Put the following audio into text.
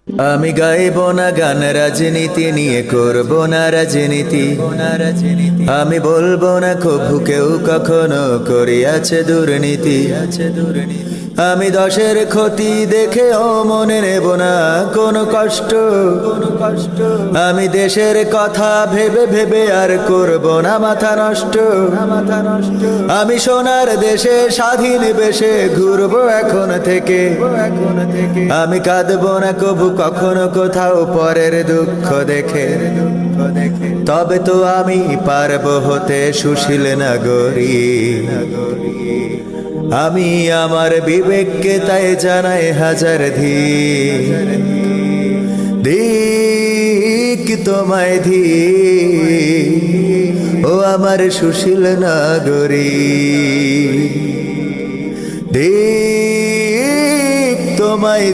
আমি গাইব না গান রাজনীতি নিয়ে, করব না রাজনীতি। আমি বলবো না কভু কেউ কখনো করিয়াছে দুর্নীতি। আমি দশের ক্ষতি দেখেও মনে নেব না কোনো কষ্ট। আমি দেশের কথা ভেবে ভেবে আর করব না মাথা নষ্ট। আমি সোনার দেশে স্বাধীন বেশে ঘুরবো এখন থেকে। আমি কাঁদবো না কভু কখনো কোথাও পরের দুঃখ দেখে। তবে তো আমি পারবো হতে সুশীল নাগরিক। আমি আমার বিবেককে তাই জানাই হাজার ধিক তোমায় ও আমার সুশীল নাগরিক। তোমায়